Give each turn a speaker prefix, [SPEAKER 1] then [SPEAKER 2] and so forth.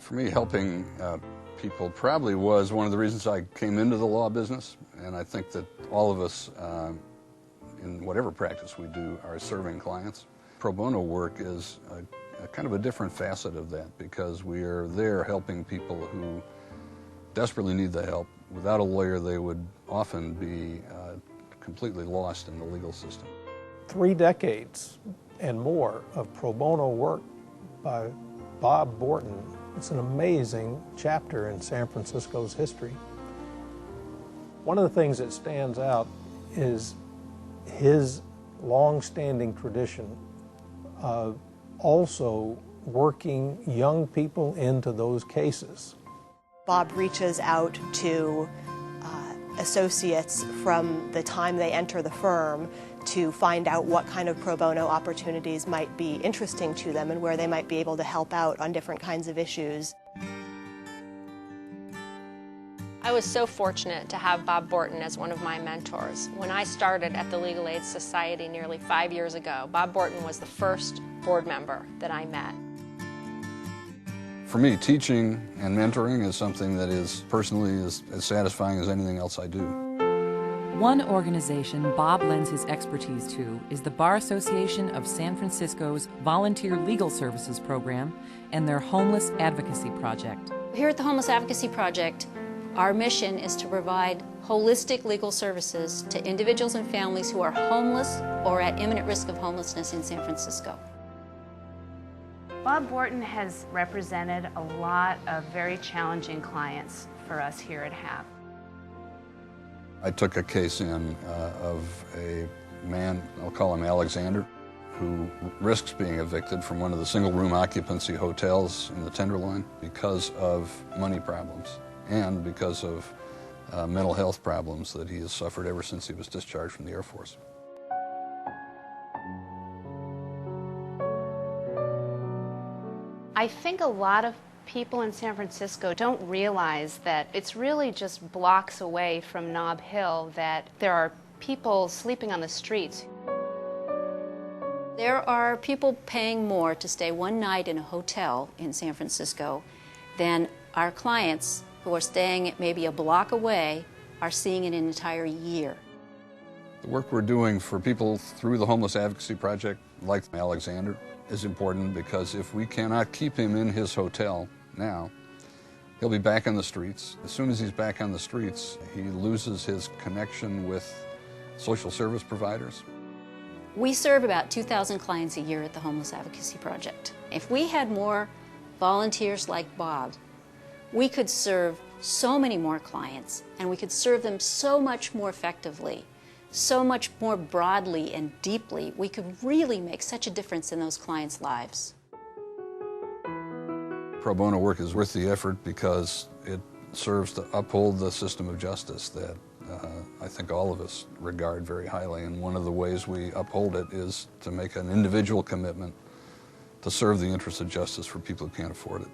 [SPEAKER 1] For me, helping people probably was one of the reasons I came into the law business, and I think that all of us, in whatever practice we do, are serving clients. Pro bono work is a kind of a different facet of that, because we are there helping people who desperately need the help. Without a lawyer, they would often be completely lost in the legal system.
[SPEAKER 2] 3 decades and more of pro bono work by Bob Borton. It's an amazing chapter in San Francisco's history. One of the things that stands out is his long-standing tradition of also working young people into those cases.
[SPEAKER 3] Bob reaches out to associates from the time they enter the firm to find out what kind of pro bono opportunities might be interesting to them and where they might be able to help out on different kinds of issues.
[SPEAKER 4] I was so fortunate to have Bob Borton as one of my mentors. When I started at the Legal Aid Society nearly 5 years ago, Bob Borton was the first board member that I met.
[SPEAKER 1] For me, teaching and mentoring is something that is personally as satisfying as anything else I do.
[SPEAKER 5] One organization Bob lends his expertise to is the Bar Association of San Francisco's Volunteer Legal Services Program and their Homeless Advocacy Project.
[SPEAKER 6] Here at the Homeless Advocacy Project, our mission is to provide holistic legal services to individuals and families who are homeless or at imminent risk of homelessness in San Francisco.
[SPEAKER 7] Bob Borton has represented a lot of very challenging clients for us here at HAP.
[SPEAKER 1] I took a case in of a man, I'll call him Alexander, who risks being evicted from one of the single-room occupancy hotels in the Tenderloin because of money problems and because of mental health problems that he has suffered ever since he was discharged from the Air Force.
[SPEAKER 7] I think a lot of people in San Francisco don't realize that it's really just blocks away from Nob Hill that there are people sleeping on the streets.
[SPEAKER 6] There are people paying more to stay one night in a hotel in San Francisco than our clients who are staying maybe a block away are seeing in an entire year.
[SPEAKER 1] The work we're doing for people through the Homeless Advocacy Project, like Alexander, is important because if we cannot keep him in his hotel now, he'll be back on the streets. As soon as he's back on the streets, he loses his connection with social service providers.
[SPEAKER 6] We serve about 2,000 clients a year at the Homeless Advocacy Project. If we had more volunteers like Bob, we could serve so many more clients, and we could serve them so much more effectively, so much more broadly and deeply. We could really make such a difference in those clients' lives.
[SPEAKER 1] Pro bono work is worth the effort because it serves to uphold the system of justice that I think all of us regard very highly, and one of the ways we uphold it is to make an individual commitment to serve the interests of justice for people who can't afford it.